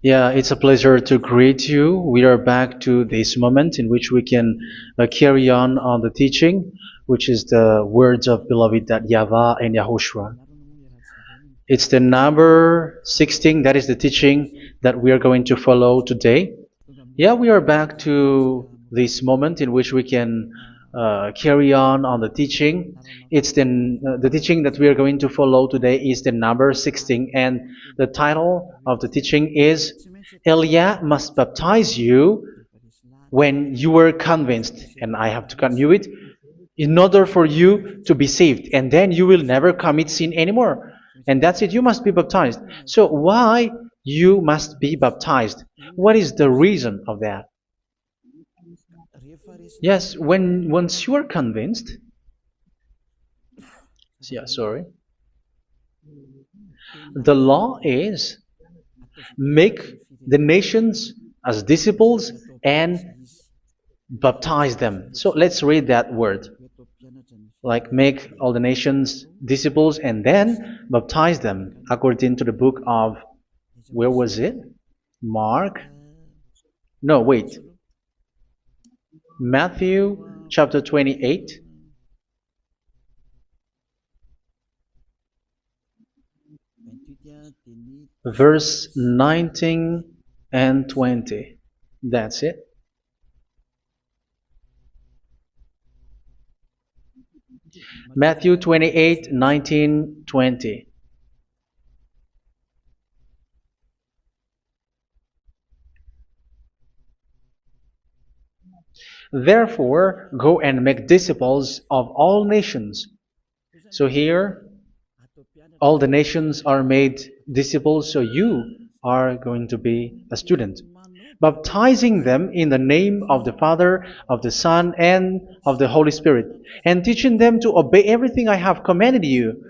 Yeah, it's a pleasure to greet you. We are back to this moment in which we can carry on the teaching, which is the words of beloved that YAHVAH and YAHOSHUA. It's the number 16, that is the teaching that we are going to follow today. Yeah, we are back to this moment in which we can carry on the teaching. It's the teaching that we are going to follow today is the number 16, and the title of the teaching is Elia must baptize you when you were convinced, and I have to continue it, in order for you to be saved, and then you will never commit sin anymore. And that's it, you must be baptized. So why you must be baptized? What is the reason of that? Yes, when once you are convinced, yeah, sorry, the law is make the nations as disciples and baptize them. So let's read that word. Like make all the nations disciples and then baptize them according to the book of, where was it? Mark? No, wait. Matthew chapter 28. Verse 19 and 20. That's it. Matthew 28, 19, 20. Therefore, go and make disciples of all nations. So here, all the nations are made disciples, so you are going to be a student. Baptizing them in the name of the Father, of the Son, and of the Holy Spirit, and teaching them to obey everything I have commanded you.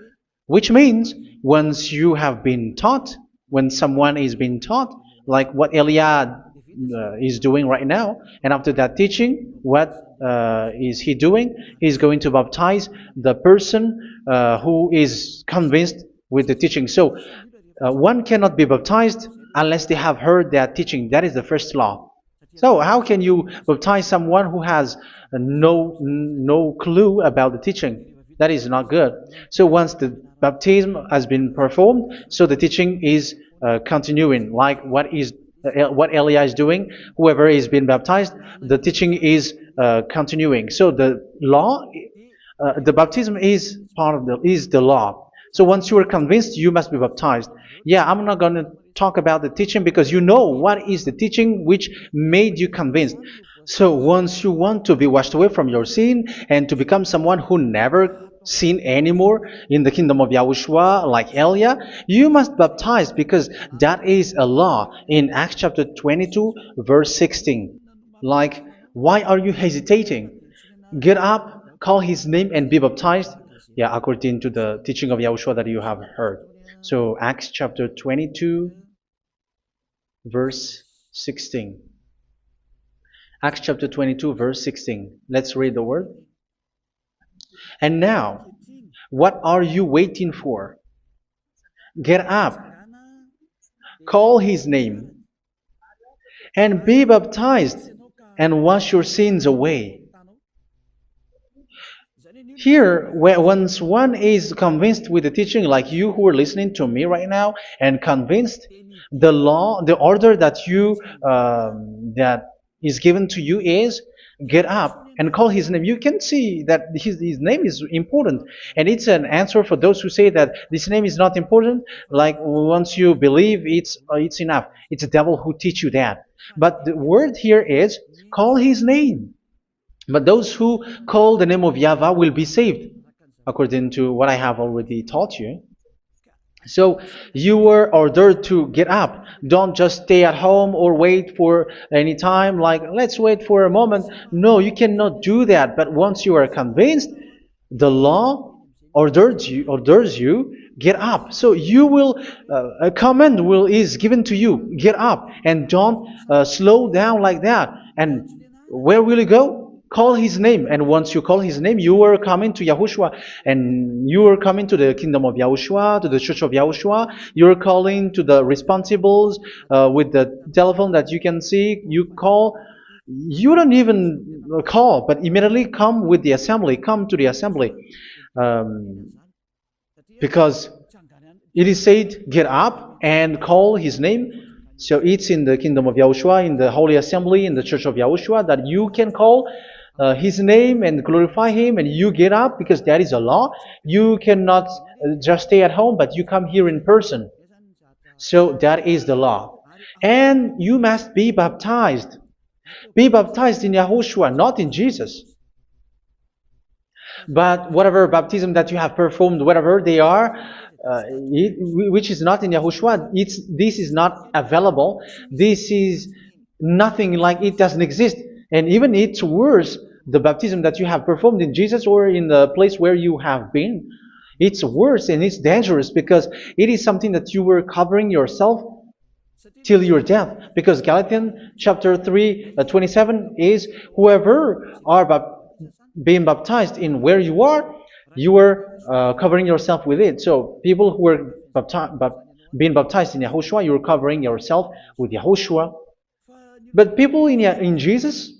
Which means, once you have been taught, when someone is being taught, like what Elia is doing right now, and after that teaching, what is he doing? He's going to baptize the person who is convinced with the teaching. So one cannot be baptized unless they have heard that teaching. That is the first law. So how can you baptize someone who has no clue about the teaching? That is not good. So once the baptism has been performed, so the teaching is continuing, like what Elia is doing. Whoever is being baptized, the teaching is continuing. So the law, the baptism is part of the law. So once you are convinced, you must be baptized. Yeah, I'm not going to talk about the teaching because you know what is the teaching which made you convinced. So once you want to be washed away from your sin and to become someone who never sin anymore in the kingdom of Yahushua, like Elia, you must baptize because that is a law in Acts chapter 22, verse 16. Like, why are you hesitating? Get up, call his name, and be baptized. Yeah, according to the teaching of Yahushua that you have heard. So Acts chapter 22, verse 16. Acts chapter 22, verse 16. Let's read the word. And now, what are you waiting for? Get up, call his name, and be baptized, and wash your sins away. Here, once one is convinced with the teaching, like you who are listening to me right now, and convinced, the law, the order that that is given to you is get up and call his name. You can see that his name is important, and it's an answer for those who say that this name is not important. Like once you believe, it's enough. It's the devil who teach you that. But the word here is call his name. But those who call the name of YAHVAH will be saved, according to what I have already taught you. So you were ordered to get up. Don't just stay at home or wait for any time, like let's wait for a moment. No, you cannot do that. But once you are convinced, the law orders you get up. So you will a command is given to you, get up, and don't slow down like that. And where will you go? call his name. And once you call his name, you are coming to Yahushua. And you are coming to the kingdom of Yahushua, to the church of Yahushua. You're calling to the responsibles with the telephone that you can see. You call. You don't even call, but immediately come with the assembly. Come to the assembly. Um, because it is said, get up and call his name. So it's in the kingdom of Yahushua, in the holy assembly, in the church of Yahushua, that you can call his name and glorify him, and you get up, because that is a law. You cannot just stay at home, but you come here in person. So that is the law. And you must be baptized. Be baptized in Yahushua, not in Jesus. But whatever baptism that you have performed, whatever they are, which is not in Yahushua, this is not available. This is nothing, like it doesn't exist. And even it's worse, the baptism that you have performed in Jesus or in the place where you have been. It's worse and it's dangerous, because it is something that you were covering yourself till your death. Because Galatians chapter 3, 27 is, whoever are being baptized in where you are covering yourself with it. So people who were being baptized in Yahushua, you're covering yourself with Yahushua. But people in Jesus,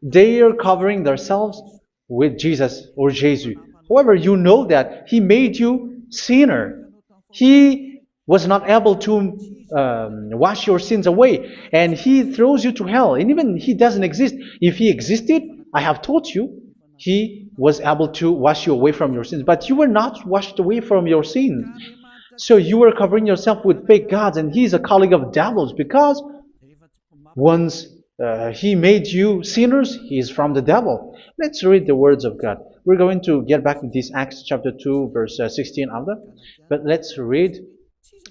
they are covering themselves with Jesus or Jesus. However, you know that he made you sinner. He was not able to wash your sins away, and he throws you to hell. And even he doesn't exist. If he existed, I have taught you, he was able to wash you away from your sins. But you were not washed away from your sins. So you were covering yourself with fake gods, and he's a colleague of devils, because once he made you sinners, he is from the devil. Let's read the words of God. We're going to get back to this Acts chapter 2, verse 16 after. But let's read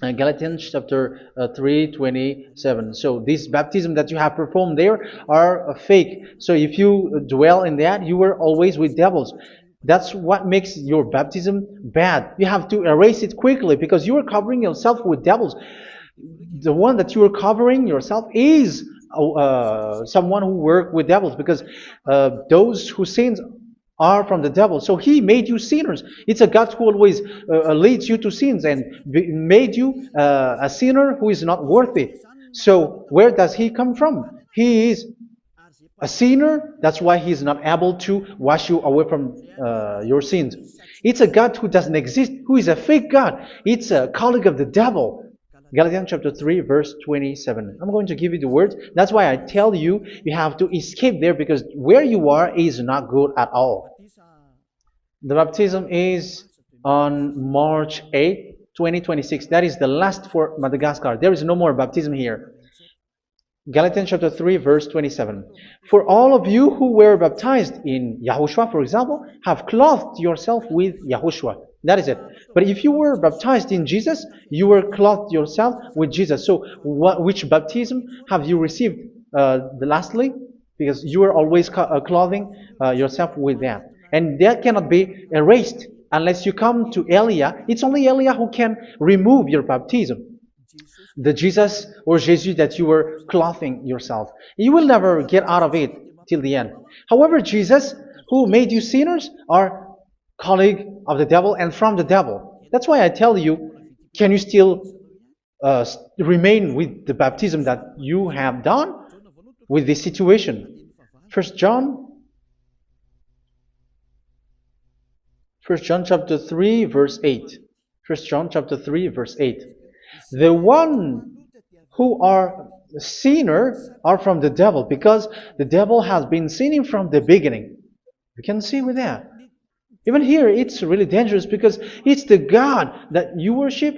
Galatians chapter 3:27. So this baptism that you have performed there are fake. So if you dwell in that, you were always with devils. That's what makes your baptism bad. You have to erase it quickly, because you are covering yourself with devils. The one that you are covering yourself is someone who worked with devils, because those who sins are from the devil. So he made you sinners. It's a God who always leads you to sins, and made you a sinner who is not worthy. So where does he come from? He is a sinner. That's why he is not able to wash you away from your sins. It's a God who doesn't exist, who is a fake God. It's a colleague of the devil. Galatians chapter 3, verse 27. I'm going to give you the words. That's why I tell you, you have to escape there, because where you are is not good at all. The baptism is on March 8, 2026. That is the last for Madagascar. There is no more baptism here. Galatians chapter 3, verse 27. For all of you who were baptized in Yahushua, for example, have clothed yourself with Yahushua. That is it. But if you were baptized in Jesus, you were clothed yourself with Jesus. So which baptism have you received lastly? Because you are always clothing yourself with that. And that cannot be erased unless you come to Elia. It's only Elia who can remove your baptism. The Jesus or Jesus that you were clothing yourself. You will never get out of it till the end. However, Jesus, who made you sinners, are colleague of the devil and from the devil. That's why I tell you, can you still remain with the baptism that you have done with this situation? First John chapter 3, verse 8. First John chapter 3, verse 8. The one who are sinner are from the devil, because the devil has been sinning from the beginning. You can see with that. Even here, it's really dangerous, because it's the God that you worship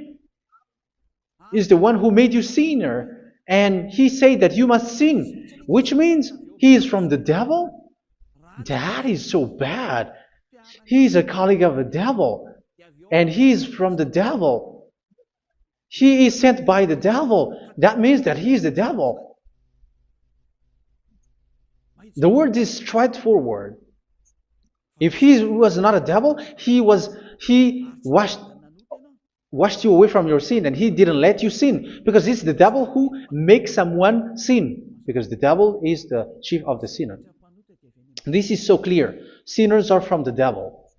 is the one who made you sinner, and he said that you must sin, which means he is from the devil. That is so bad. He is a colleague of the devil, and he is from the devil. He is sent by the devil. That means that he is the devil. The word is straightforward. If he was not a devil, he washed you away from your sin, and he didn't let you sin, because it's the devil who makes someone sin, because the devil is the chief of the sinner. This is so clear. Sinners are from the devil.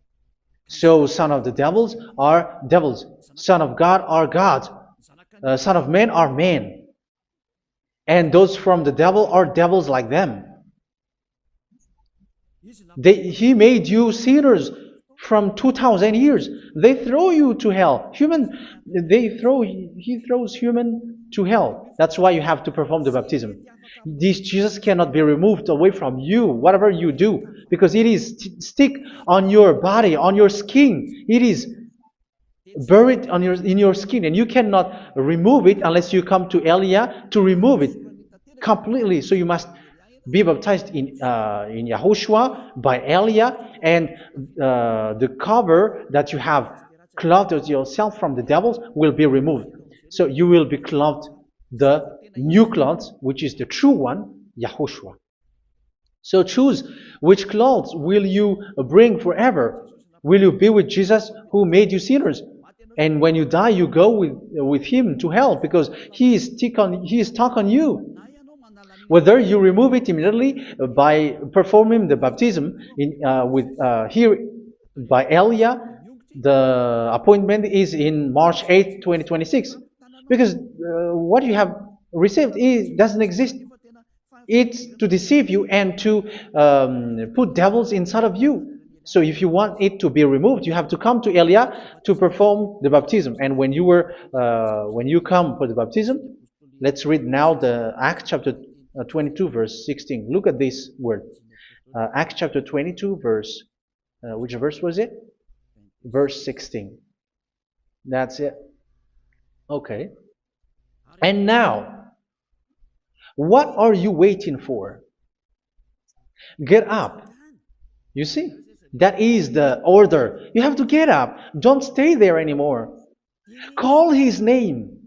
So son of the devils are devils. Son of God are gods. Son of men are men. And those from the devil are devils like them. He made you sinners from 2,000 years. They throw you to hell. He throws human to hell. That's why you have to perform the baptism. This Jesus cannot be removed away from you, whatever you do, because it is stick on your body, on your skin. It is buried in your skin, and you cannot remove it unless you come to Elia to remove it completely. So you must be baptized in YAHOSHUA by Elia, and the cover that you have clothed yourself from the devils will be removed. So you will be clothed the new clothes, which is the true one, YAHOSHUA. So choose which clothes will you bring forever. Will you be with Jesus who made you sinners? And when you die, you go with him to hell because he is stuck on you. Whether you remove it immediately by performing the baptism here by Elia, the appointment is in March 8, 2026. Because what you have received doesn't exist. It's to deceive you and to put devils inside of you. So if you want it to be removed, you have to come to Elia to perform the baptism. And when you come for the baptism, let's read now the Acts chapter 22 verse 16. Look at this word. Acts chapter 22 verse, which verse was it? Verse 16. That's it. Okay. And now, what are you waiting for? Get up. You see, that is the order. You have to get up. Don't stay there anymore. Call his name.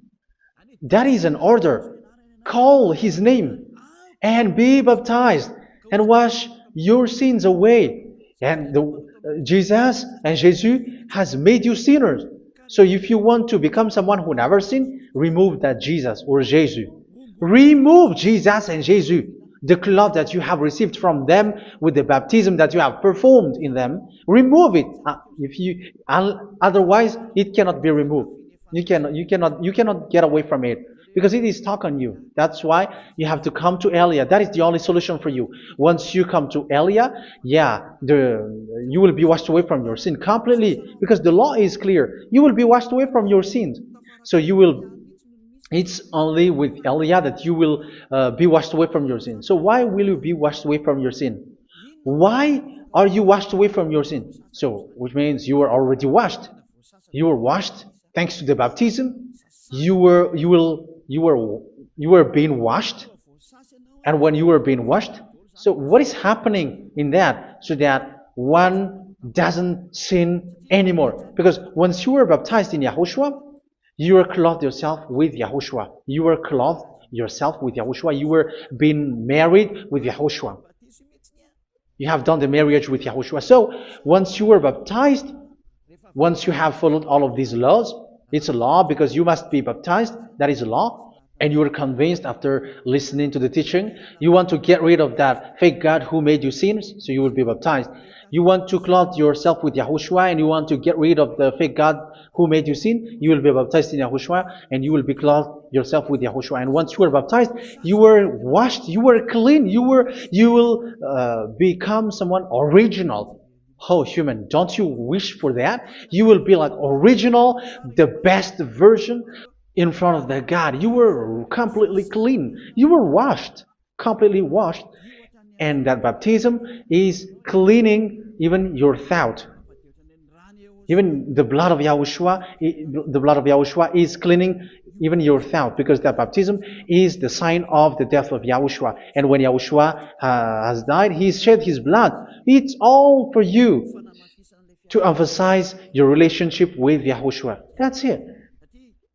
That is an order. Call his name and be baptized and wash your sins away. And Jesus has made you sinners. So if you want to become someone who never sinned, remove that Jesus or Jesus. Remove Jesus and Jesus, the cloth that you have received from them with the baptism that you have performed in them. Remove it. Otherwise, it cannot be removed. You cannot get away from it because it is stuck on you. That's why you have to come to Elia. That is the only solution for you. Once you come to Elia, you will be washed away from your sin completely because the law is clear. You will be washed away from your sins. So it's only with Elia that you will be washed away from your sin. So why will you be washed away from your sin? Why are you washed away from your sin? So, which means you were already washed. You were washed thanks to the baptism. You were being washed. And when you were being washed, so what is happening in that? So that one doesn't sin anymore. Because once you were baptized in YAHOSHUA, you were clothed yourself with YAHOSHUA. You were clothed yourself with YAHOSHUA. You were being married with YAHOSHUA. You have done the marriage with YAHOSHUA. So once you were baptized, once you have followed all of these laws, it's a law because you must be baptized. That is a law. And you are convinced after listening to the teaching, you want to get rid of that fake God who made you sinners, so you will be baptized. You want to clothe yourself with YAHOSHUA and you want to get rid of the fake God who made you sin, you will be baptized in YAHOSHUA and you will be clothed yourself with YAHOSHUA. And once you are baptized, you were washed, you were clean, you will become someone original. Oh, human, don't you wish for that? You will be like original, the best version in front of the God. You were completely clean. You were washed, completely washed. And that baptism is cleaning even your thought. Even the blood of YAHOSHUA is cleaning even your thought, because that baptism is the sign of the death of YAHOSHUA. And when YAHOSHUA has died, he shed his blood. It's all for you to emphasize your relationship with YAHOSHUA. That's it.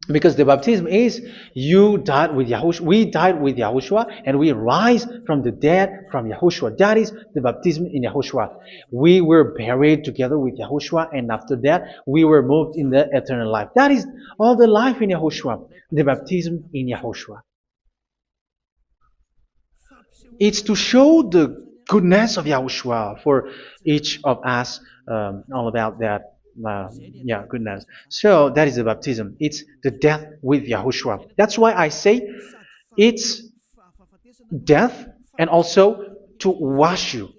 Because the baptism is you died with YAHOSHUA, we died with YAHOSHUA, and we rise from the dead from YAHOSHUA. That is the baptism in YAHOSHUA. We were buried together with YAHOSHUA, and after that we were moved in the eternal life. That is all the life in YAHOSHUA, the baptism in YAHOSHUA. It's to show the goodness of Yahushua for each of us, all about that. Yeah, goodness. So that is the baptism. It's the death with Yahushua. That's why I say it's death and also to wash you.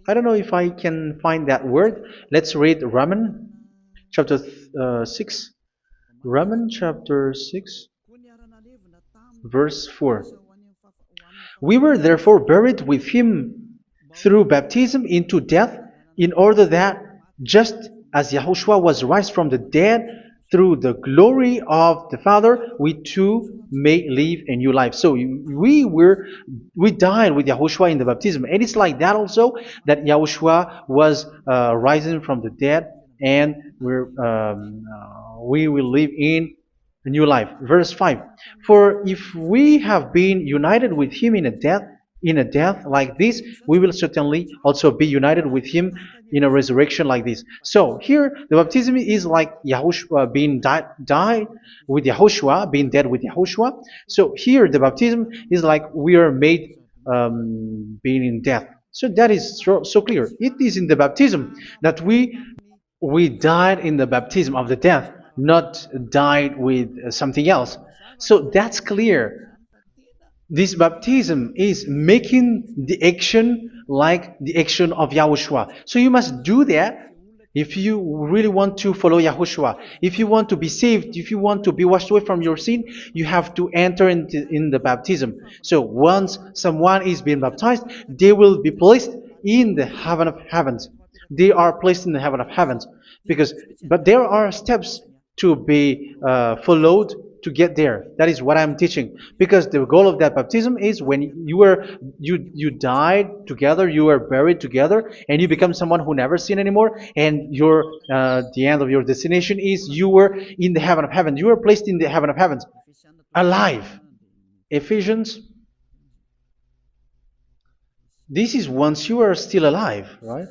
I don't know if I can find that word. Let's read Romans chapter 6. Romans chapter 6, verse 4. We were therefore buried with him through baptism into death, in order that, just as Yahushua was raised from the dead through the glory of the Father, we too may live a new life. So we died with Yahushua in the baptism, and it's like that also that Yahushua was rising from the dead, and we will live in a new life. Verse 5. For if we have been united with him in a death like this, we will certainly also be united with him in a resurrection like this. So here the baptism is like Yahushua being died with Yahushua, being dead with Yahushua. So here the baptism is like we are made being in death. So that is so clear. It is in the baptism that we died in the baptism of the death, not died with something else. So that's clear. This baptism is making the action like the action of Yahushua. So you must do that if you really want to follow Yahushua. If you want to be saved, if you want to be washed away from your sin, you have to enter in the baptism. So once someone is being baptized, they will be placed in the heaven of heavens. They are placed in the heaven of heavens, but there are steps to be followed to get there. That is what I'm teaching, because the goal of that baptism is when you died together, you were buried together, and you become someone who never sin anymore, and the end of your destination is you were in the heaven of heaven. You were placed in the heaven of heavens, alive. Ephesians. This is once you are still alive, right?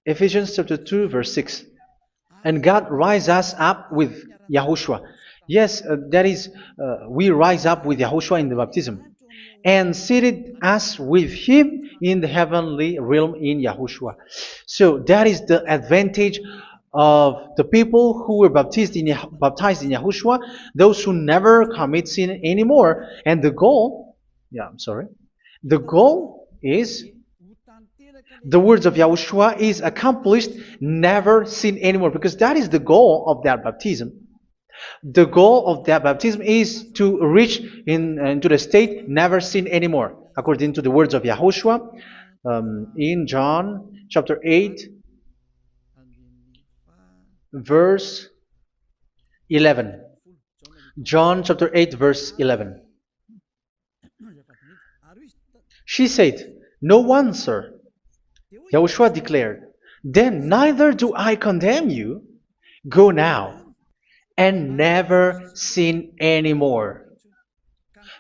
Ephesians chapter 2, verse 6. And God rise us up with Yahushua. Yes, that is, we rise up with Yahushua in the baptism. And seated us with him in the heavenly realm in Yahushua. So that is the advantage of the people who were baptized in Yahushua, those who never commit sin anymore. And the goal, the goal is the words of Yahushua is accomplished, never sin anymore, because that is the goal of that baptism. The goal of that baptism is to reach into the state never sin anymore, according to the words of Yahushua in John chapter 8, verse 11. John chapter 8, verse 11. She said, "No one, sir." Yahushua declared, "Then neither do I condemn you. Go now and never sin anymore."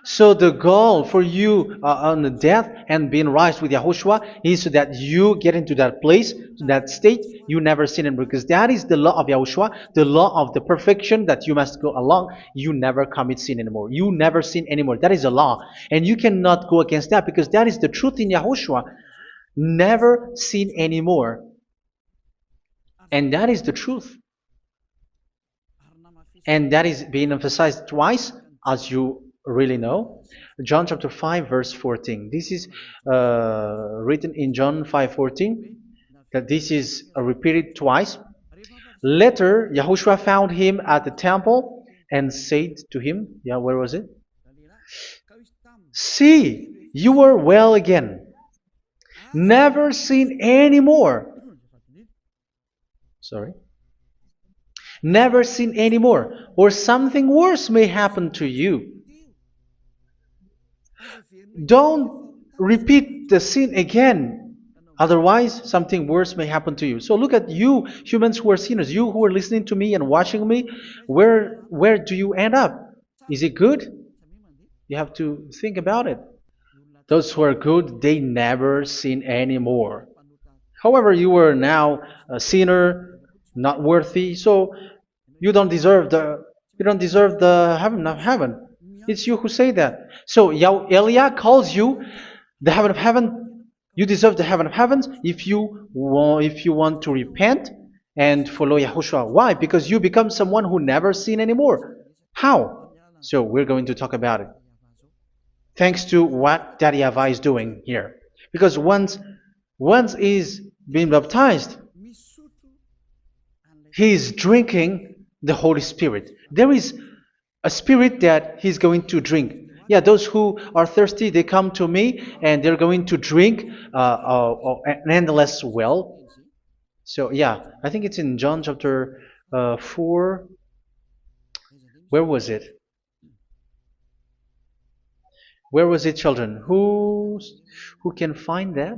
So the goal for you on the death and being raised with Yahushua is so that you get into that place, that state, you never sin anymore. Because that is the law of Yahushua, the law of the perfection that you must go along. You never commit sin anymore. You never sin anymore. That is a law. And you cannot go against that, because that is the truth in Yahushua. Never sin anymore. And that is the truth. And that is being emphasized twice, as you really know. John chapter 5, verse 14. This is written in John 5:14, that this is repeated twice. Later, Yahushua found him at the temple and said to him, where was it? "See, you are well again. Never sin anymore." Never sin anymore, or something worse may happen to you. Don't repeat the sin again. Otherwise, something worse may happen to you. So look at you, humans who are sinners, you who are listening to me and watching me. Where do you end up? Is it good? You have to think about it. Those who are good, they never sin anymore. However, you are now a sinner, not worthy, so you don't deserve the heaven of heaven. It's you who say that. So Eliah calls you the heaven of heaven You deserve the heaven of heavens if you want to repent and follow Yahushua. Why? Because you become someone who never sin anymore. How? So we're going to talk about it. Thanks to what Daddy YAHVAH is doing here. Because once he's been baptized, he is drinking the Holy Spirit. There is a spirit that he's going to drink. Yeah, those who are thirsty, they come to me and they're going to drink an endless well. So yeah, I think it's in John chapter 4. Where was it? Where was it, children? Who can find that?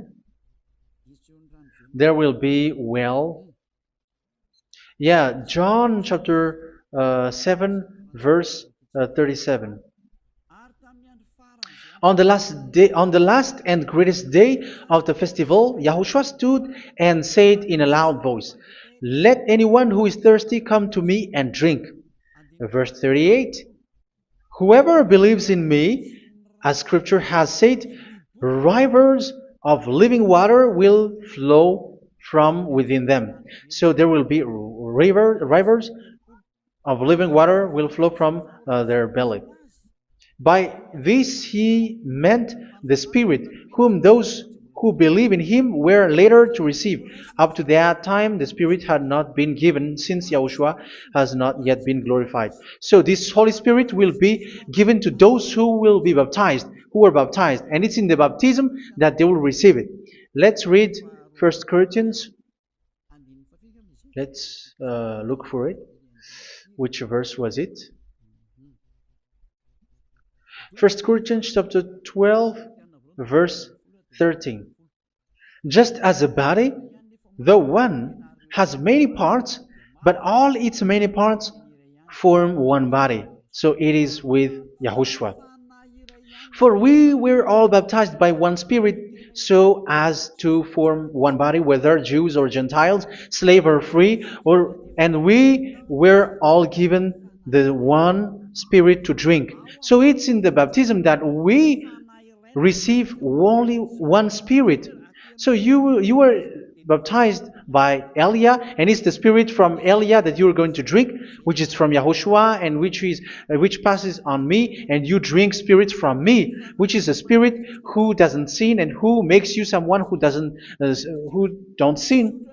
There will be well. Yeah, John chapter 7, verse 37. On the last and greatest day of the festival, Yahushua stood and said in a loud voice, "Let anyone who is thirsty come to me and drink." Verse 38, "Whoever believes in me, as scripture has said, rivers of living water will flow from within them." So there will be rivers of living water will flow from their belly. By this he meant the Spirit, whom those who believe in him were later to receive. Up to that time, the Spirit had not been given, since Yahushua has not yet been glorified. So this Holy Spirit will be given to those who will be baptized, who are baptized, and it's in the baptism that they will receive it. Let's read 1 Corinthians. Let's look for it. Which verse was it? 1 Corinthians chapter 12, verse 13. Just as a body, though one, has many parts, but all its many parts form one body. So it is with Yahushua. For we were all baptized by one Spirit, so as to form one body, whether Jews or Gentiles, slave or free, and we were all given the one Spirit to drink. So it's in the baptism that we receive only one Spirit. So you were baptized by Elia, and it's the Spirit from Elia that you are going to drink, which is from Yahushua, and which passes on me, and you drink Spirit from me, which is a Spirit who doesn't sin and who makes you someone who don't sin.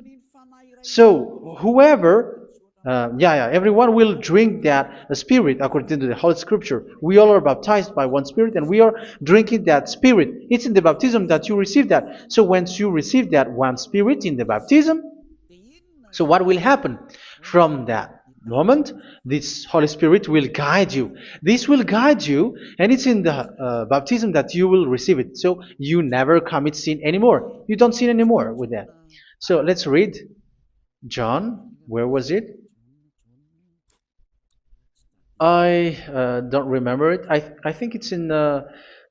So whoever everyone will drink that Spirit according to the Holy Scripture. We all are baptized by one Spirit, and we are drinking that Spirit. It's in the baptism that you receive that. So once you receive that one Spirit in the baptism, so what will happen? From that moment, this Holy Spirit will guide you. This will guide you, and it's in the baptism that you will receive it. So you never commit sin anymore. You don't sin anymore with that. So let's read John. Where was it? I don't remember it. I think it's in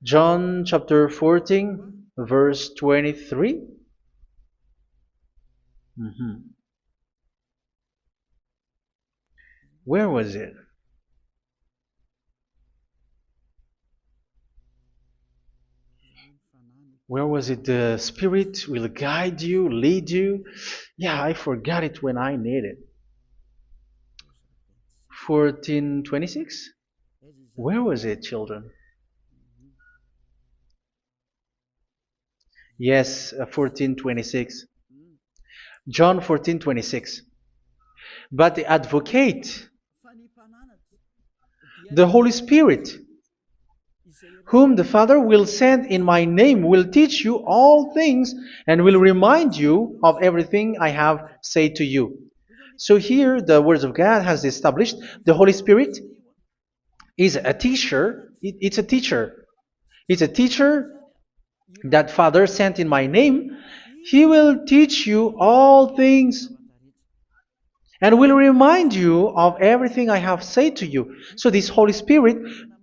John chapter 14, verse 23. Where was it? Where was it? The Spirit will guide you, lead you. Yeah, I forgot it when I need it. 14:26? Where was it, children? Yes, 14:26. John 14:26. But the advocate, the Holy Spirit, whom the Father will send in my name, will teach you all things and will remind you of everything I have said to you. So here the words of God has established the Holy Spirit is a teacher. It's a teacher. It's a teacher that Father sent in my name. He will teach you all things and will remind you of everything I have said to you. So this Holy Spirit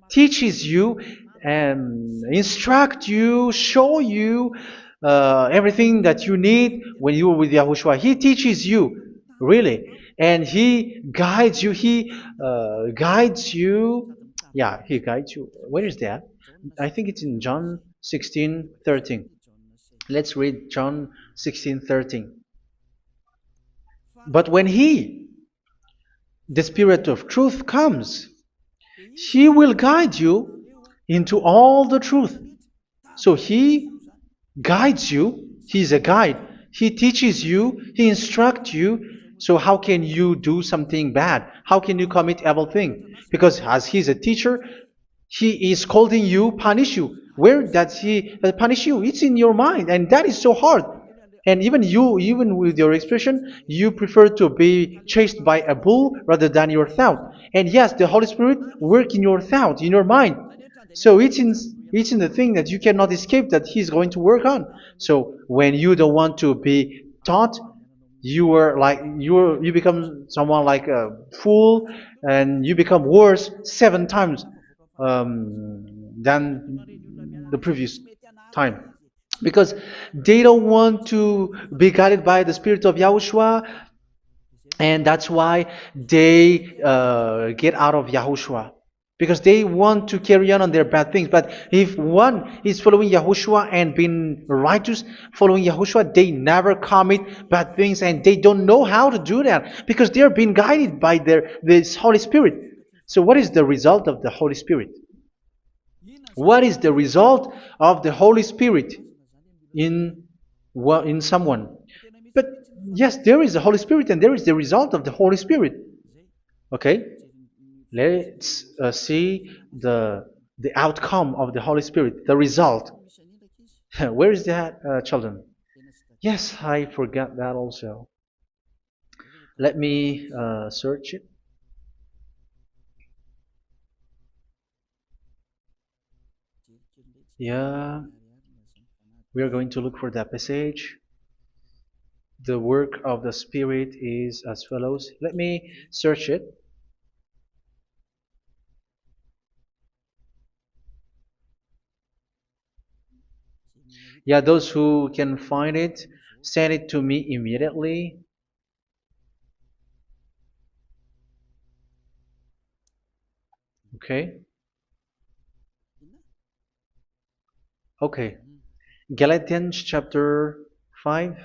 teaches you and instruct you, show you everything that you need when you are with Yahushua. He teaches you, really. And He guides you. He guides you. Yeah, He guides you. Where is that? I think it's in John 16:13. Let's read John 16:13. But when He, the Spirit of truth, comes, He will guide you into all the truth. So He guides you. He's a guide. He teaches you. He instructs you. So how can you do something bad? How can you commit evil thing? Because as He's a teacher, He is scolding you, punish you. Where does He punish you? It's in your mind, and that is so hard. And even you, even with your expression, you prefer to be chased by a bull rather than your thought. And yes, the Holy Spirit work in your thought, in your mind. So it's in the thing that you cannot escape that He's going to work on. So when you don't want to be taught, you become someone like a fool, and you become worse 7 times than the previous time, because they don't want to be guided by the Spirit of Yahushua, and that's why they get out of Yahushua, because they want to carry on their bad things. But if one is following Yahushua and being righteous, following Yahushua, they never commit bad things, and they don't know how to do that because they are being guided by this Holy Spirit. So what is the result of the Holy Spirit? What is the result of the Holy Spirit in someone? But yes, there is the Holy Spirit, and there is the result of the Holy Spirit. Okay, let's see the outcome of the Holy Spirit, the result. Where is that, children? Yes, I forgot that also. Let me search it. Yeah, we are going to look for that passage. The work of the Spirit is as follows. Let me search it. Yeah, those who can find it, send it to me immediately. Okay. Okay. Galatians chapter 5.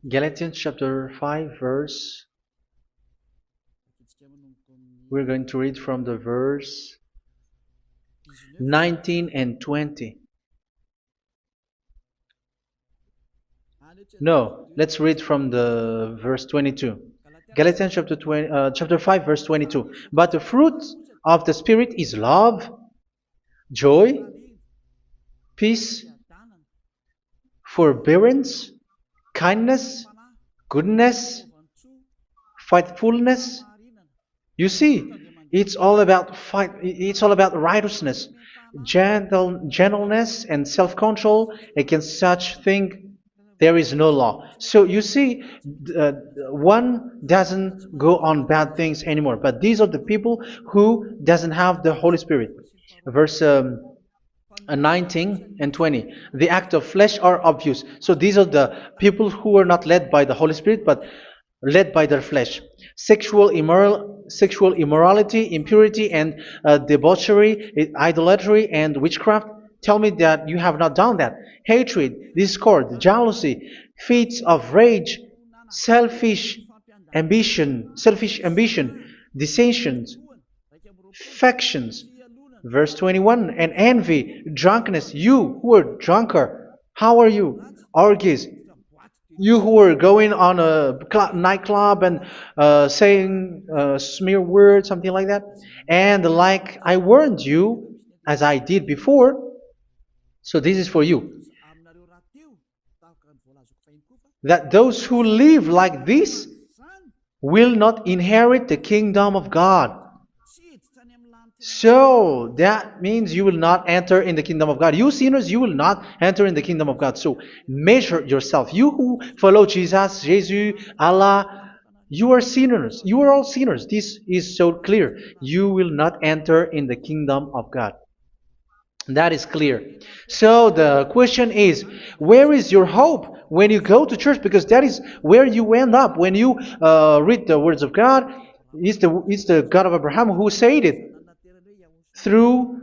Galatians chapter 5 verse. We're going to read from the verse 19 and 20. No, let's read from the verse 22. Galatians chapter 5 verse 22. But the fruit of the Spirit is love, joy, peace, forbearance, kindness, goodness, faithfulness. You see, it's all about fight. It's all about righteousness, gentleness, and self-control. Against such thing, there is no law. So you see, one doesn't go on bad things anymore. But these are the people who doesn't have the Holy Spirit. Verse 19 and 20. The act of flesh are obvious. So these are the people who are not led by the Holy Spirit, but led by their flesh. Sexual immorality, impurity, and debauchery, idolatry, and witchcraft. Tell me that you have not done that. Hatred, discord, jealousy, fits of rage, selfish ambition, dissensions, factions. Verse 21, and envy, drunkenness. You who are drunkard, how are you? Orgies. You who are going on a nightclub and saying smear words, something like that. And like I warned you, as I did before, so this is for you, that those who live like this will not inherit the kingdom of God. So that means you will not enter in the kingdom of God. You sinners, you will not enter in the kingdom of God. So measure yourself. You who follow Jesus, Allah, you are sinners. You are all sinners. This is so clear. You will not enter in the kingdom of God. That is clear. So the question is, where is your hope when you go to church? Because that is where you end up when you read the words of God. It's the God of Abraham who said it. Through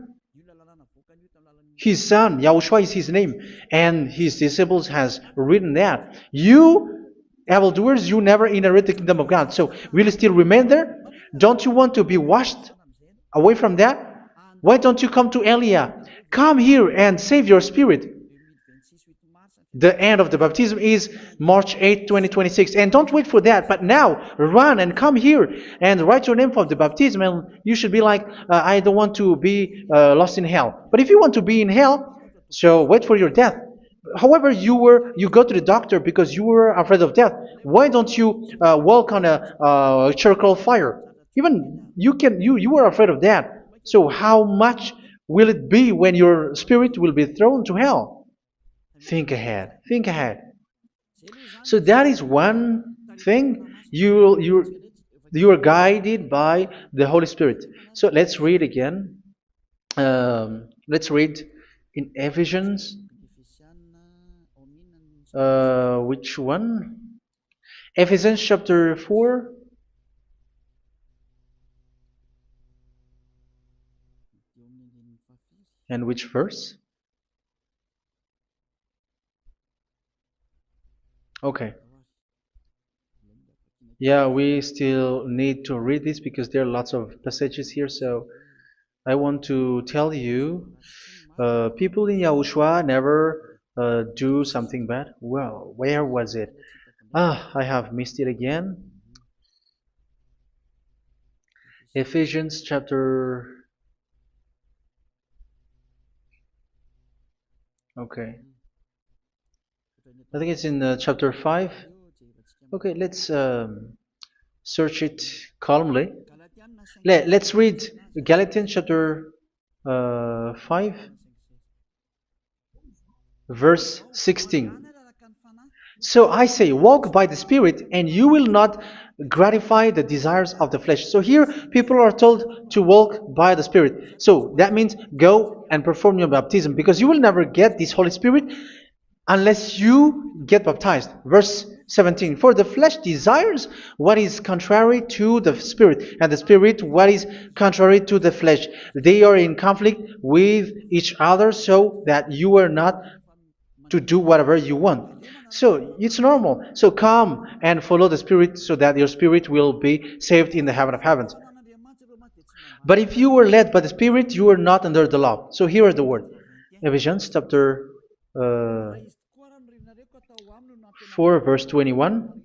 His son, Yahushua is his name, and his disciples has written that. You evildoers, you never inherit the kingdom of God. So will you still remain there? Don't you want to be washed away from that? Why don't you come to Elia? Come here and save your spirit. The end of the baptism is March 8th, 2026. And don't wait for that, but now run and come here and write your name for the baptism. And you should be like, I don't want to be lost in hell. But if you want to be in hell, so wait for your death. However, you go to the doctor because you were afraid of death. Why don't you walk on a charcoal fire? Even you were afraid of that. So how much will it be when your spirit will be thrown to hell? Think ahead. Think ahead. So that is one thing. You are guided by the Holy Spirit. So let's read again. Let's read in Ephesians. Which one? Ephesians chapter 4. And which verse? Okay. Yeah, we still need to read this because there are lots of passages here. So I want to tell you, people in Yahushua never do something bad. Well, where was it? I have missed it again. Ephesians chapter. Okay. I think it's in chapter 5. Okay, let's search it calmly. Let's read Galatians chapter 5, verse 16. So I say, walk by the Spirit, and you will not gratify the desires of the flesh. So here, people are told to walk by the Spirit. So that means go and perform your baptism, because you will never get this Holy Spirit unless you get baptized. Verse 17. For the flesh desires what is contrary to the Spirit, and the Spirit what is contrary to the flesh. They are in conflict with each other, so that you are not to do whatever you want. So it's normal. So come and follow the Spirit so that your spirit will be saved in the heaven of heavens. But if you were led by the Spirit, you are not under the law. So here is the word. Ephesians chapter 4 verse 21.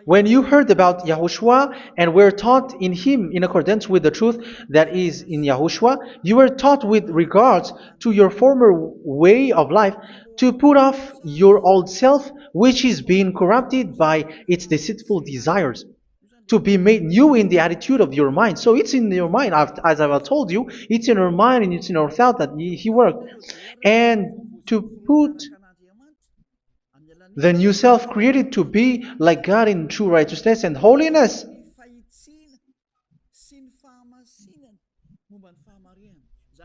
When you heard about Yahushua and were taught in him in accordance with the truth that is in Yahushua, you were taught with regards to your former way of life to put off your old self, which is being corrupted by its deceitful desires, to be made new in the attitude of your mind. So it's in your mind, as I've told you, it's in your mind and it's in your thought that he worked. And to put the new self created to be like God in true righteousness and holiness.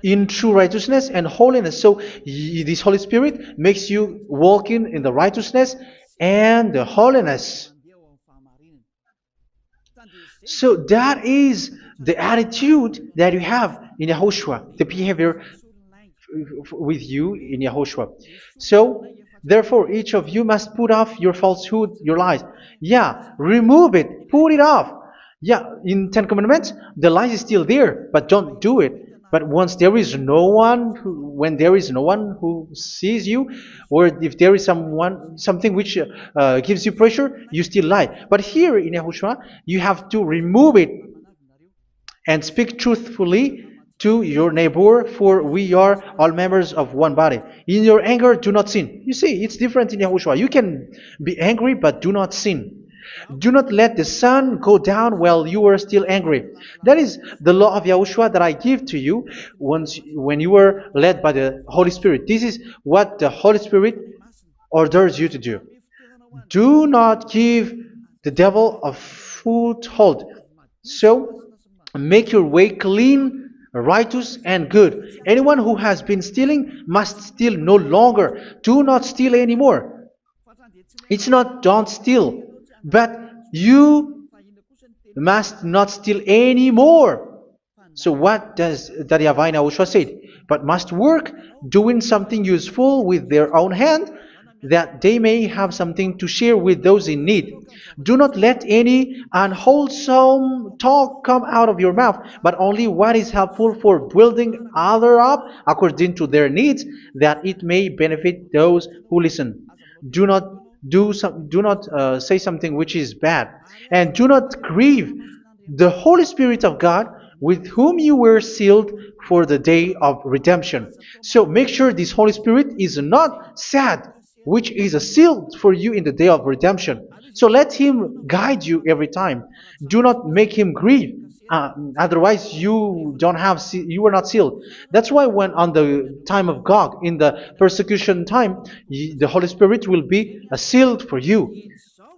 In true righteousness and holiness. So this Holy Spirit makes you walk in the righteousness and the holiness. So that is the attitude that you have in Yahushua, the behavior with you in Yahushua. So therefore, each of you must put off your falsehood, your lies. Yeah, remove it, put it off. Yeah, in Ten Commandments, the lies is still there, but don't do it. But once there is no one, when there is no one who sees you, or if there is something which gives you pressure, you still lie. But here in Yahushua, you have to remove it and speak truthfully to your neighbor, for we are all members of one body. In your anger, do not sin. You see, it's different in Yahushua. You can be angry, but do not sin. Do not let the sun go down while you are still angry. That is the law of Yahushua that I give to you when you were led by the Holy Spirit. This is what the Holy Spirit orders you to do. Do not give the devil a foothold. So, make your way clean, righteous, and good. Anyone who has been stealing must steal no longer. Do not steal anymore. It's not don't steal, but you must not steal anymore. So what does Daddy Yahweh Yahushua said? But must work doing something useful with their own hand, that they may have something to share with those in need. Do not let any unwholesome talk come out of your mouth, but only what is helpful for building others up according to their needs, that it may benefit those who listen. Do not do not say something which is bad, and do not grieve the Holy Spirit of God, with whom you were sealed for the day of redemption. So make sure this Holy Spirit is not sad, which is a seal for you in the day of redemption. So let him guide you every time. Do not make him grieve. Otherwise, you don't have you are not sealed. That's why when on the time of God, in the persecution time, the Holy Spirit will be a sealed for you.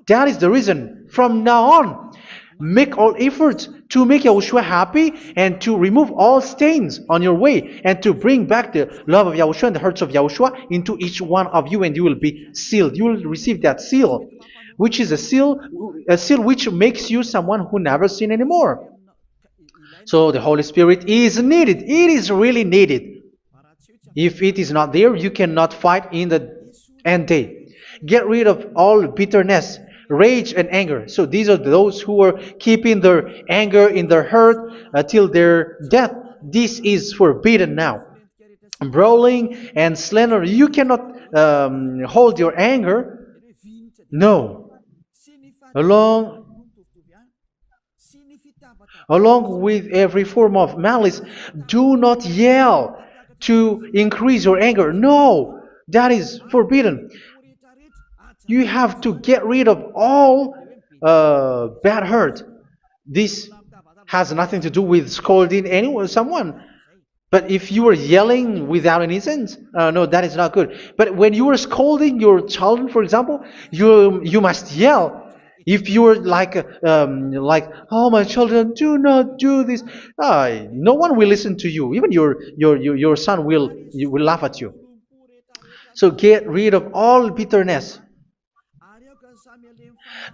That is the reason. From now on, make all efforts to make Yahushua happy and to remove all stains on your way and to bring back the love of Yahushua and the hearts of Yahushua into each one of you, and you will be sealed. You will receive that seal, which is a seal which makes you someone who never sin anymore. So the Holy Spirit is needed. It is really needed. If it is not there, you cannot fight in the end day. Get rid of all bitterness, rage, and anger. So these are those who are keeping their anger in their heart till their death. This is forbidden now. Brawling and slander. You cannot hold your anger. No. Along Along with every form of malice, do not yell to increase your anger. No, that is forbidden. You have to get rid of all bad hurt. This has nothing to do with scolding anyone, someone. But if you are yelling without any sense, no, that is not good. But when you are scolding your children, for example, you must yell. If you are like, oh my children, do not do this, no one will listen to you. Even your son will laugh at you. So get rid of all bitterness.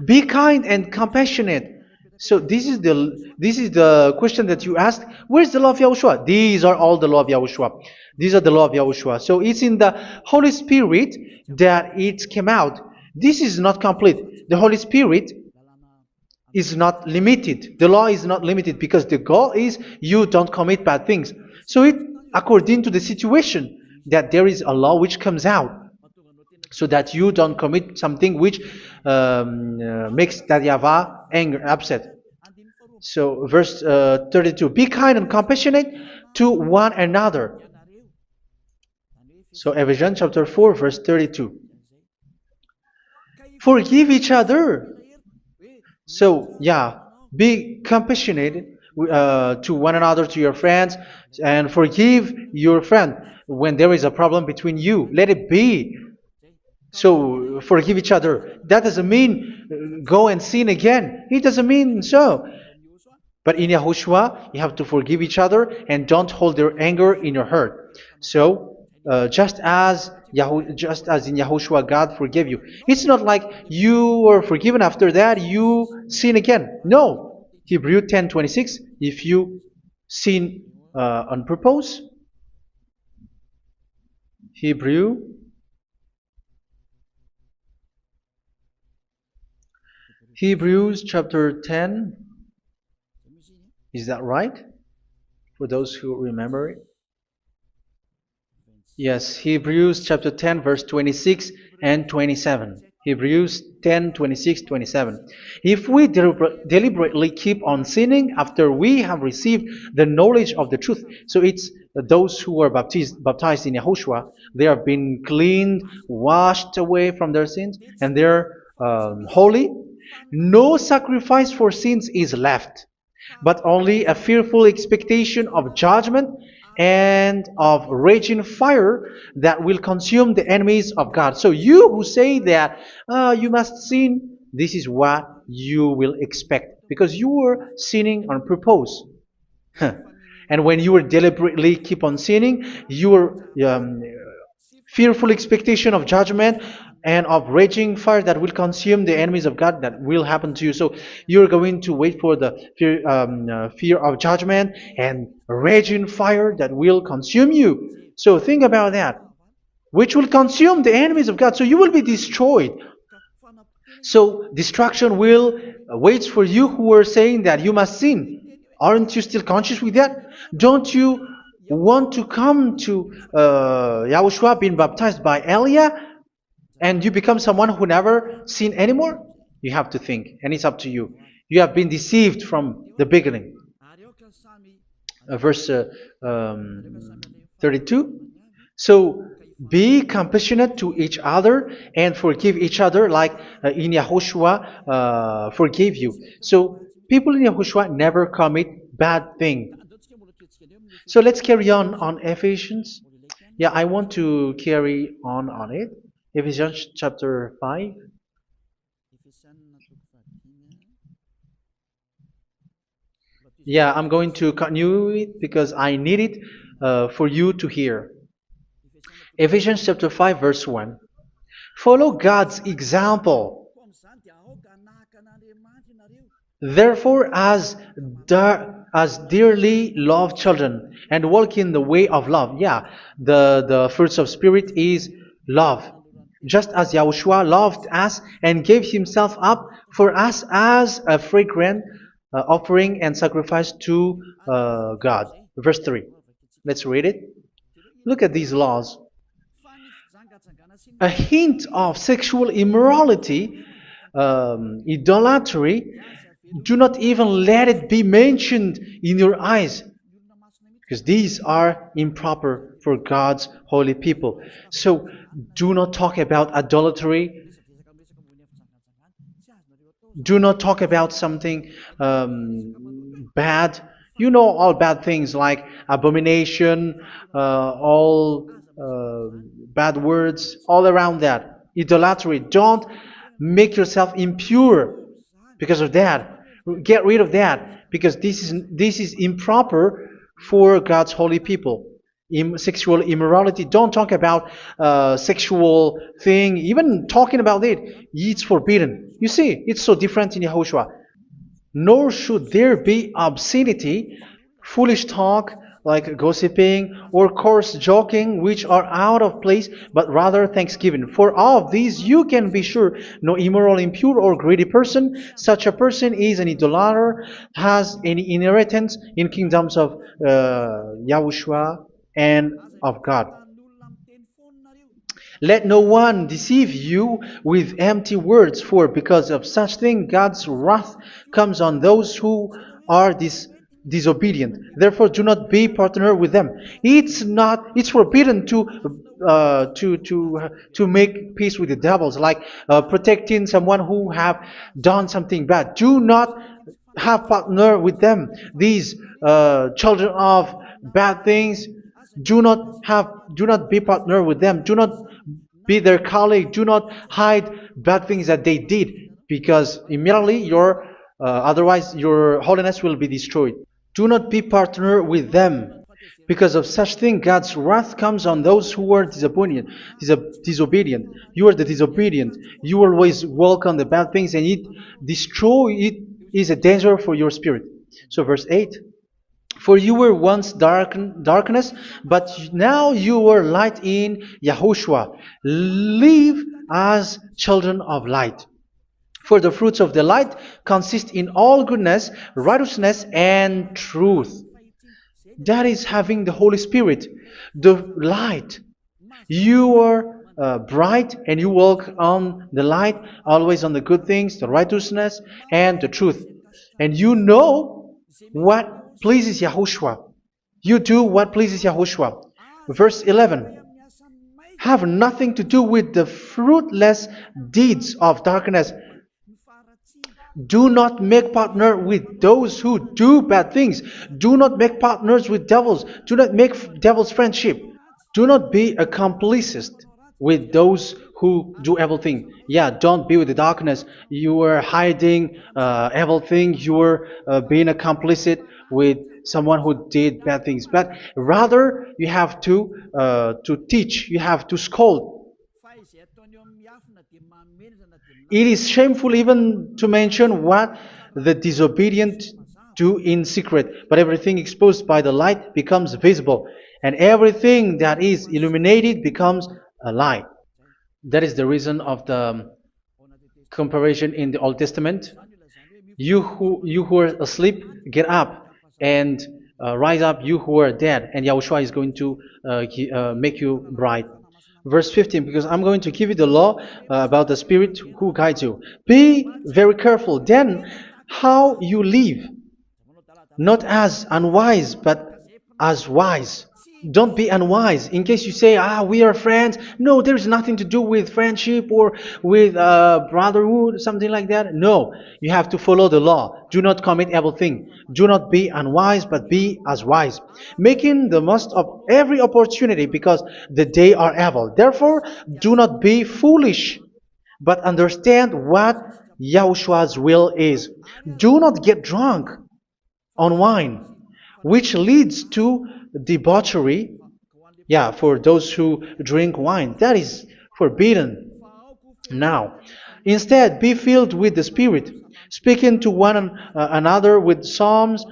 Be kind and compassionate. So this is the question that you asked. Where's the law of Yahushua? These are all the law of Yahushua. These are the law of Yahushua. So it's in the Holy Spirit that it came out. This is not complete. The Holy Spirit is not limited. The law is not limited because the goal is you don't commit bad things. So it according to the situation that there is a law which comes out, so that you don't commit something which makes that YAHVAH anger, upset. So verse 32, be kind and compassionate to one another. So Ephesians chapter 4 verse 32. Forgive each other. So yeah, be compassionate to one another, to your friends, and forgive your friend when there is a problem between you. Let it be. So forgive each other. That doesn't mean go and sin again. It doesn't mean so. But in Yahushua, you have to forgive each other and don't hold your anger in your heart. So just as in Yahushua God forgave you. It's not like you were forgiven after that you sin again. No. Hebrew 10:26. If you sin on purpose, Hebrews chapter 10. Is that right? For those who remember it. Yes, Hebrews chapter 10 verse 26 and 27. Hebrews 10, 26, 27. If we deliberately keep on sinning after we have received the knowledge of the truth, so it's those who are baptized in Yahushua, they have been cleaned, washed away from their sins, and they're holy. No sacrifice for sins is left, but only a fearful expectation of judgment and of raging fire that will consume the enemies of God. So you who say that you must sin, this is what you will expect, because you were sinning on purpose. And when you will deliberately keep on sinning, your fearful expectation of judgment and of raging fire that will consume the enemies of God that will happen to you. So you're going to wait for the fear of judgment and raging fire that will consume you. So think about that, which will consume the enemies of God. So you will be destroyed. So destruction will wait for you who are saying that you must sin. Aren't you still conscious with that? Don't you want to come to Yahushua being baptized by Elia and you become someone who never sin anymore? You have to think, and it's up to you. You have been deceived from the beginning. Verse 32. So be compassionate to each other and forgive each other like in Yahushua forgave you. So people in Yahushua never commit bad thing. So let's carry on Ephesians. Yeah, I want to carry on it. Ephesians chapter 5. Yeah, I'm going to continue it because I need it for you to hear. Ephesians chapter 5 verse 1. Follow God's example. Therefore, as dearly loved children, and walk in the way of love. Yeah, the fruits of spirit is love. Just as Yahushua loved us and gave himself up for us as a fragrant offering and sacrifice to God. Verse 3. Let's read it. Look at these laws. A hint of sexual immorality, idolatry, do not even let it be mentioned in your eyes, because these are improper for God's holy people. So do not talk about idolatry. Do not talk about something bad. You know all bad things like abomination, all bad words, all around that. Idolatry. Don't make yourself impure because of that. Get rid of that because this is improper for God's holy people. Sexual immorality. Don't talk about sexual thing. Even talking about it's forbidden. You see, it's so different in Yahushua. Nor should there be obscenity, foolish talk like gossiping or coarse joking, which are out of place, but rather thanksgiving. For of these you can be sure: no immoral, impure, or greedy person, such a person is an idolater, has any inheritance in kingdoms of Yahushua and of God. Let no one deceive you with empty words, for because of such thing God's wrath comes on those who are disobedient. Therefore, do not be partner with them. It's forbidden to make peace with the devils, like protecting someone who have done something bad. Do not have partner with them. These children of bad things. Do not be partner with them. Do not be their colleague. Do not hide bad things that they did, because immediately otherwise your holiness will be destroyed. Do not be partner with them. Because of such thing, God's wrath comes on those who are disobedient. Disobedient. You are the disobedient. You always walk on the bad things, and it is a danger for your spirit. So verse 8. For you were once darkness, but now you are light in Yahushua. Live as children of light. For the fruits of the light consist in all goodness, righteousness, and truth. That is having the Holy Spirit, the light. You are bright and you walk on the light, always on the good things, the righteousness, and the truth. And you know what pleases Yahushua. You do what pleases Yahushua. Verse 11. Have nothing to do with the fruitless deeds of darkness. Do not make partner with those who do bad things. Do not make partners with devils. Do not make devils friendship. Do not be accomplices with those who do evil things. Yeah, don't be with the darkness. You are hiding evil things. You are being complicit with someone who did bad things. But rather, you have to teach. You have to scold. It is shameful even to mention what the disobedient do in secret, but everything exposed by the light becomes visible, and everything that is illuminated becomes a light. That is the reason of the comparison in the Old Testament. You who are asleep, get up and rise up, you who are dead, and Yahushua is going to make you bright. Verse 15, because I'm going to give you the law about the Spirit who guides you. Be very careful then how you live, not as unwise, but as wise. Don't be unwise. In case you say, we are friends. No, there's nothing to do with friendship or with brotherhood, something like that. No, you have to follow the law. Do not commit evil thing. Do not be unwise, but be as wise, making the most of every opportunity, because the day are evil. Therefore, do not be foolish, but understand what Yahushua's will is. Do not get drunk on wine, which leads to debauchery. Yeah, for those who drink wine, that is forbidden. Now, instead, be filled with the Spirit, speaking to one another with psalms,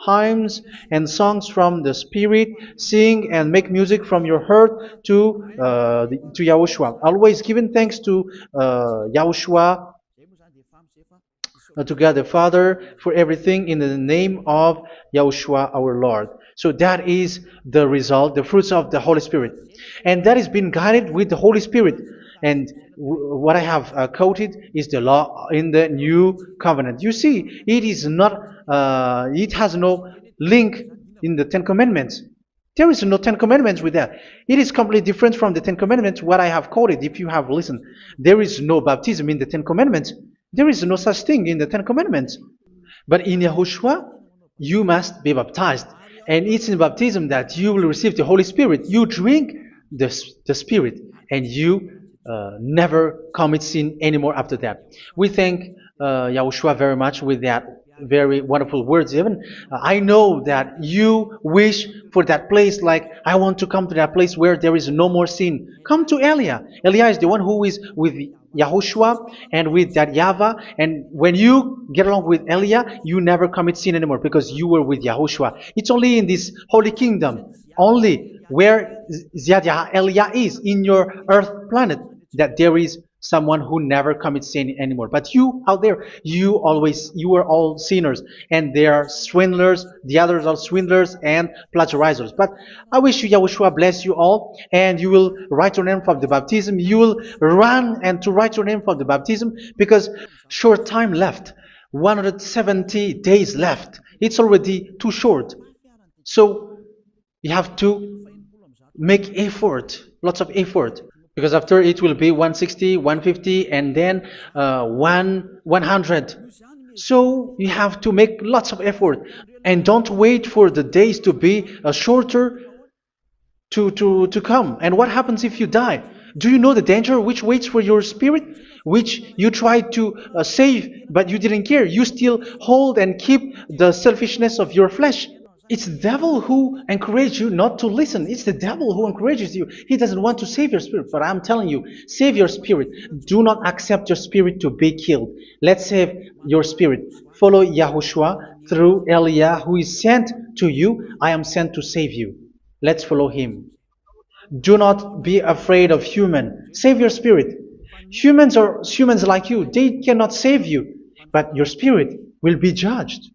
hymns, and songs from the Spirit. Sing and make music from your heart to Yahushua, always giving thanks to Yahushua, to God the Father, for everything in the name of Yahushua our Lord. So that is the result, the fruits of the Holy Spirit. And that is being guided with the Holy Spirit. And what I have quoted is the law in the new covenant. You see, it is not, it has no link in the Ten Commandments. There is no Ten Commandments with that. It is completely different from the Ten Commandments, what I have quoted, if you have listened. There is no baptism in the Ten Commandments. There is no such thing in the Ten Commandments. But in Yahushua, you must be baptized. And it's in baptism that you will receive the Holy Spirit. You drink the Spirit, and you never commit sin anymore after that. We thank Yahushua very much with that very wonderful words. Even I know that you wish for that place, like, I want to come to that place where there is no more sin. Come to Elia. Elia is the one who is with Yahushua and with that YAHVAH. And when you get along with Elia, you never commit sin anymore, because you were with Yahushua. It's only in this holy kingdom, only where Elia is, in your earth planet, that there is someone who never commits sin anymore. But you out there, you are all sinners, and they are swindlers. The others are swindlers and plagiarizers. But I wish you, Yahushua, bless you all, and you will write your name for the baptism. You will run and to write your name for the baptism, because short time left, 170 days left. It's already too short. So you have to make effort, lots of effort, because after it will be 160, 150, and then 100. So you have to make lots of effort, and don't wait for the days to be shorter to come. And what happens if you die? Do you know the danger which waits for your spirit, which you tried to save, but you didn't care? You still hold and keep the selfishness of your flesh. It's the devil who encourages you not to listen. It's the devil who encourages you. He doesn't want to save your spirit. But I'm telling you, save your spirit. Do not accept your spirit to be killed. Let's save your spirit. Follow Yahushua through Elia, who is sent to you. I am sent to save you. Let's follow him. Do not be afraid of human. Save your spirit. Humans are humans like you. They cannot save you. But your spirit will be judged.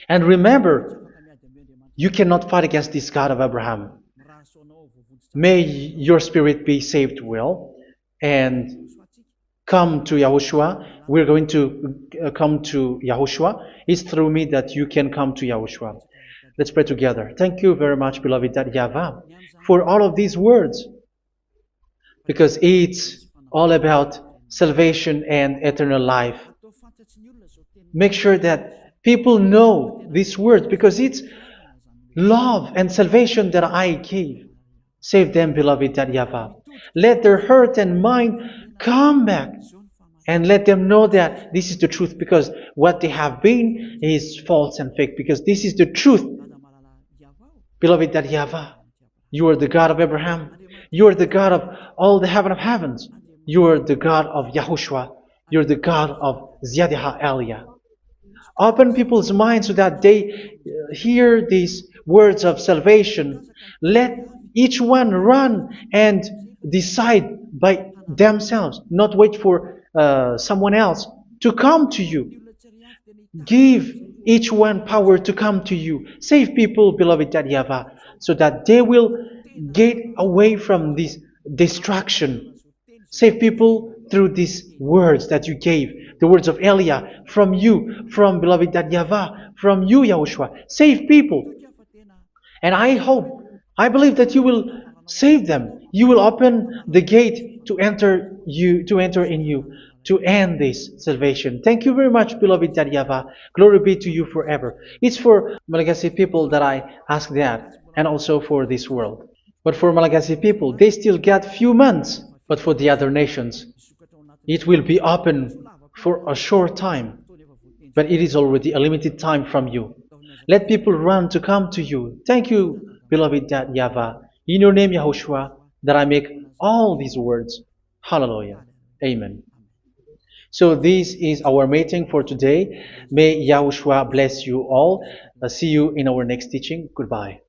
And remember, you cannot fight against this God of Abraham. May your spirit be saved well, and come to Yahushua. We're going to come to Yahushua. It's through me that you can come to Yahushua. Let's pray together. Thank you very much, beloved YAHVAH, for all of these words, because it's all about salvation and eternal life. Make sure that people know these words, because it's love and salvation that I gave. Save them, beloved YAHVAH. Let their heart and mind come back, and let them know that this is the truth, because what they have been is false and fake, because this is the truth. Beloved YAHVAH, you are the God of Abraham. You are the God of all the heaven of heavens. You are the God of YAHOSHUA. You're the God of Ziyadiha Aliyah. Open people's minds so that they hear these words of salvation. Let each one run and decide by themselves, not wait for someone else to come to you. Give each one power to come to you. Save people, beloved YAHVAH, so that they will get away from this distraction. Save people through these words that you gave, the words of Elia, from you, from beloved YAHVAH, from you, Yahushua. Save people. And I believe that you will save them. You will open the gate to enter in you, to end this salvation. Thank you very much, beloved YAHVAH. Glory be to you forever. It's for Malagasy people that I ask that, and also for this world. But for Malagasy people, they still get few months. But for the other nations, it will be open for a short time. But it is already a limited time from you. Let people run to come to you. Thank you, beloved YAHVAH. In your name, Yahushua, that I make all these words. Hallelujah. Amen. So this is our meeting for today. May Yahushua bless you all. See you in our next teaching. Goodbye.